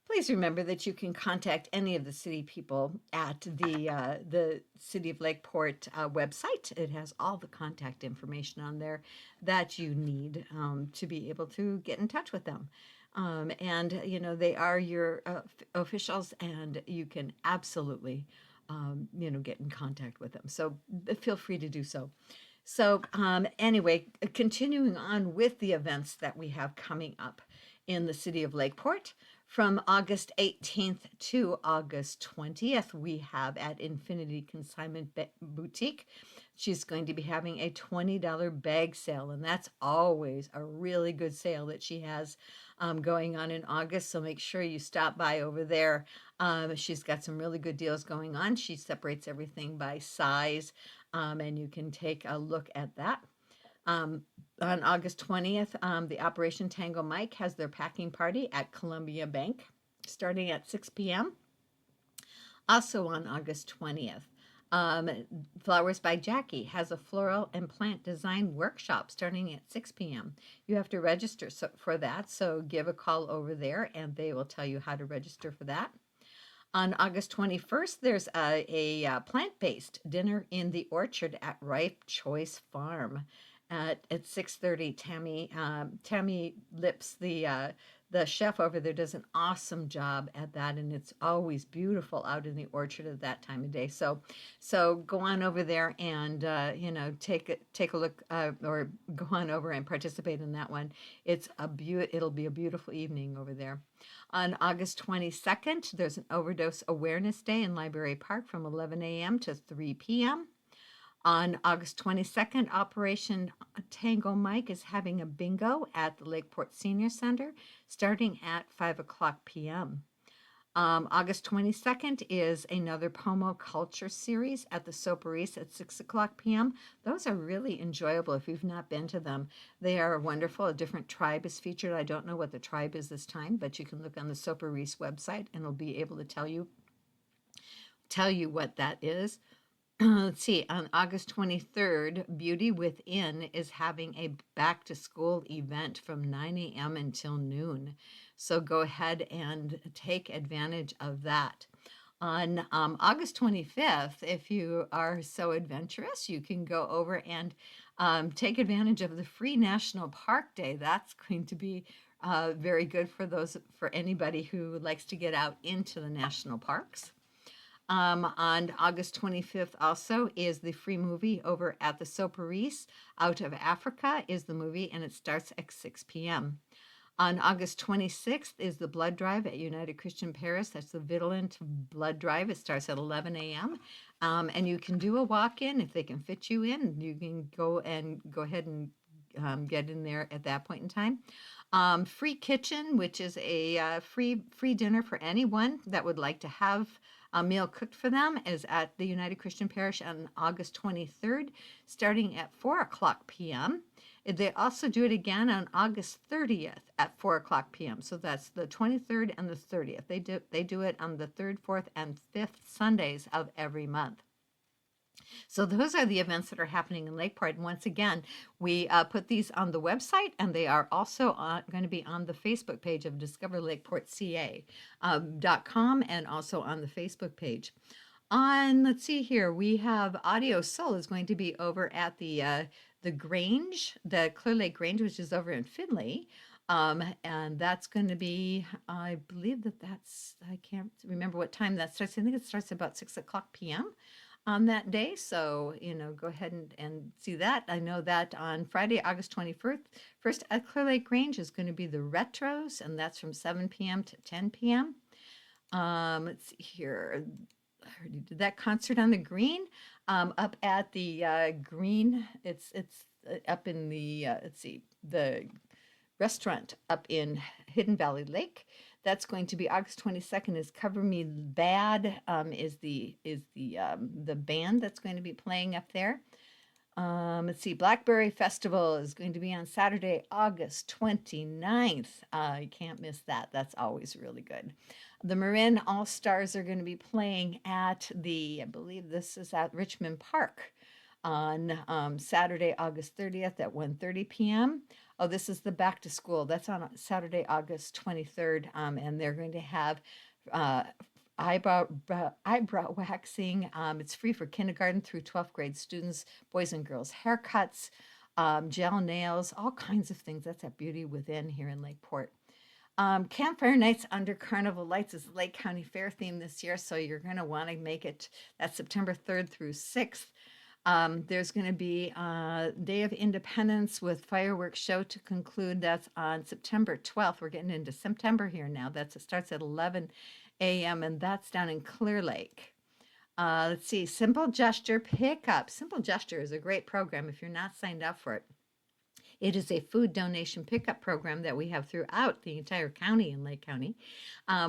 please remember that you can contact any of the city people at the City of Lakeport website. It has all the contact information on there that you need to be able to get in touch with them. And they are your officials, and you can absolutely get in contact with them. So feel free to do so. So, anyway, continuing on with the events that we have coming up in the city of Lakeport, from August 18th to August 20th, we have at Infinity Consignment Boutique. She's going to be having a $20 bag sale, and that's always a really good sale that she has going on in August. So make sure you stop by over there. She's got some really good deals going on. She separates everything by size, and you can take a look at that. On August 20th, the Operation Tango Mike has their packing party at Columbia Bank. starting at 6 p.m. Also on August 20th, Flowers by Jackie has a floral and plant design workshop starting at 6 p.m. You have to register for that, so give a call over there and they will tell you how to register for that. On August 21st, there's a plant-based dinner in the orchard at Ripe Choice Farm at 6:30. Tammy Lips, the chef over there, does an awesome job at that, and it's always beautiful out in the orchard at that time of day. So go on over there and take a look, or go on over and participate in that one. It'll be a beautiful evening over there. On August 22nd, there's an overdose awareness day in Library Park from 11 a.m. to 3 p.m. On August 22nd, Operation Tango Mike is having a bingo at the Lakeport Senior Center starting at 5 o'clock p.m. August 22nd is another Pomo Culture Series at the Soparis at 6 o'clock p.m. Those are really enjoyable if you've not been to them. They are wonderful. A different tribe is featured. I don't know what the tribe is this time, but you can look on the Soparis website and it'll be able to tell you what that is. Let's see, on August 23rd, Beauty Within is having a back to school event from 9 a.m. until noon. So go ahead and take advantage of that. On August 25th, if you are so adventurous, you can go over and take advantage of the free National Park Day. That's going to be very good for anybody who likes to get out into the national parks. On August 25th also is the free movie over at the Soparis. Out of Africa is the movie, and it starts at 6 p.m. On August 26th is the blood drive at United Christian Paris. That's the Vigilant Blood Drive. It starts at 11 a.m. And you can do a walk-in if they can fit you in. You can go ahead and get in there at that point in time. Free kitchen, which is a free dinner for anyone that would like to have a meal cooked for them, is at the United Christian Parish on August 23rd, starting at 4 o'clock p.m. They also do it again on August 30th at 4 o'clock p.m. So that's the 23rd and the 30th. They do it on the 3rd, 4th, and 5th Sundays of every month. So those are the events that are happening in Lakeport. And once again, we put these on the website, and they are also going to be on the Facebook page of discoverlakeportca.com and also on the Facebook page. Let's see here, we have Audio Soul is going to be over at the Grange, the Clear Lake Grange, which is over in Findlay. And that's going to be, I believe I can't remember what time that starts. I think it starts about 6 o'clock p.m. on that day. So, go ahead and see that. I know that on Friday, August 21st, first at Clear Lake Grange is going to be the Retros, and that's from 7 p.m. to 10 p.m. Let's see here. I already did that concert on the Green. Up at the Green, it's up in the, the restaurant up in Hidden Valley Lake. That's going to be August 22nd. Is Cover Me Bad is the band that's going to be playing up there. Let's see, Blackberry Festival is going to be on Saturday, August 29th. You can't miss that. That's always really good. The Marin All-Stars are going to be playing at I believe this is at Richmond Park on Saturday, August 30th at 1:30 p.m. Oh, this is the back to school. That's on Saturday, August 23rd, and they're going to have eyebrow waxing. It's free for kindergarten through 12th grade students, boys and girls haircuts, gel nails, all kinds of things. That's at Beauty Within here in Lakeport. Campfire Nights Under Carnival Lights is the Lake County Fair theme this year, so you're going to want to make it. That's September 3rd through 6th. There's going to be Day of Independence with fireworks show to conclude. That's on September 12th. We're getting into September here now. It starts at 11 a.m. and that's down in Clear Lake. Let's see, Simple Gesture Pickup. Simple Gesture is a great program if you're not signed up for it. It is a food donation pickup program that we have throughout the entire county in Lake County,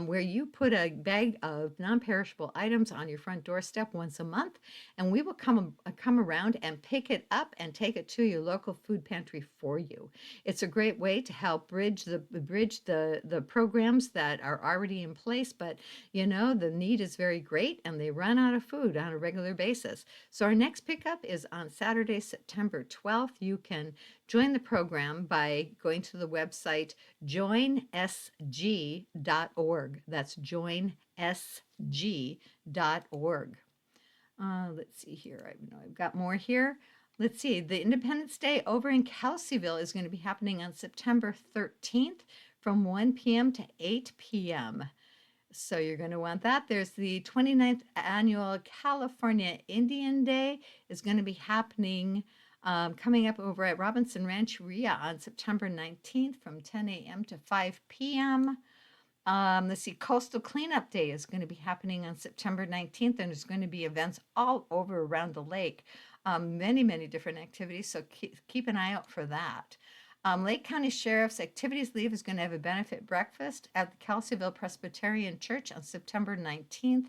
where you put a bag of non-perishable items on your front doorstep once a month, and we will come around and pick it up and take it to your local food pantry for you. It's a great way to help bridge the programs that are already in place, but you know the need is very great, and they run out of food on a regular basis. So our next pickup is on Saturday, September 12th. You can join the program by going to the website joinsg.org. That's joinsg.org. Let's see here. I know I've got more here. Let's see. The Independence Day over in Kelseyville is going to be happening on September 13th from 1 p.m. to 8 p.m. So you're going to want that. There's the 29th annual California Indian Day is going to be happening coming up over at Robinson Rancheria on September 19th from 10 a.m. to 5 p.m. Let's see, Coastal Cleanup Day is going to be happening on September 19th, and there's going to be events all over around the lake. Many different activities, so keep an eye out for that. Lake County Sheriff's Activities Leave is going to have a benefit breakfast at the Kelseyville Presbyterian Church on September 19th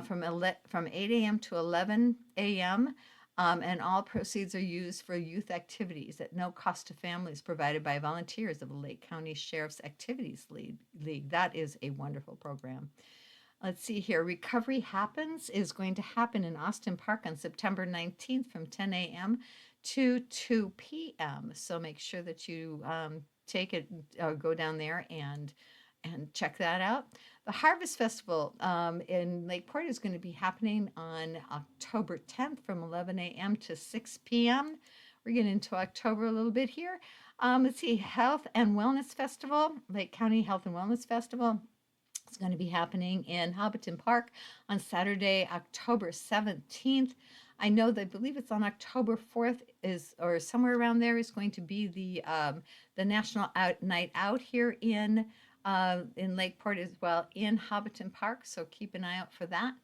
from 8 a.m. to 11 a.m. And all proceeds are used for youth activities at no cost to families provided by volunteers of the Lake County Sheriff's Activities League. That is a wonderful program. Let's see here. Recovery Happens is going to happen in Austin Park on September 19th from 10 a.m. to 2 p.m. So make sure that you take it, go down there and check that out. The Harvest Festival in Lakeport is going to be happening on October 10th from 11 a.m. to 6 p.m. We're getting into October a little bit here. Let's see, Health and Wellness Festival, Lake County Health and Wellness Festival. It's going to be happening in Hobbiton Park on Saturday, October 17th. I know that I believe it's on October 4th or somewhere around there is going to be the National Night Out here in Lakeport as well in Hobbiton Park. So keep an eye out for that.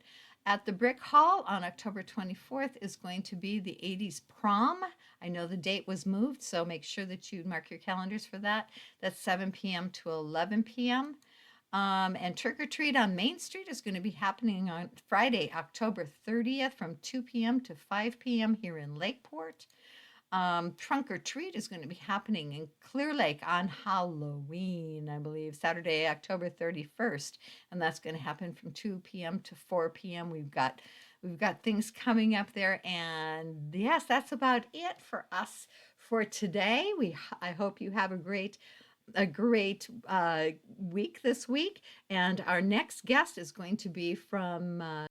At the Brick Hall on October 24th is going to be the 80s prom. I know the date was moved, so make sure that you mark your calendars for that. That's 7 p.m. to 11 p.m. And Trick or Treat on Main Street is going to be happening on Friday, October 30th from 2 p.m. to 5 p.m. here in Lakeport. Trunk or Treat is going to be happening in Clear Lake on Halloween, I believe, Saturday, October 31st. And that's going to happen from 2 p.m. to 4 p.m. We've got things coming up there. And yes, that's about it for us for today. I hope you have a great week this week, and our next guest is going to be from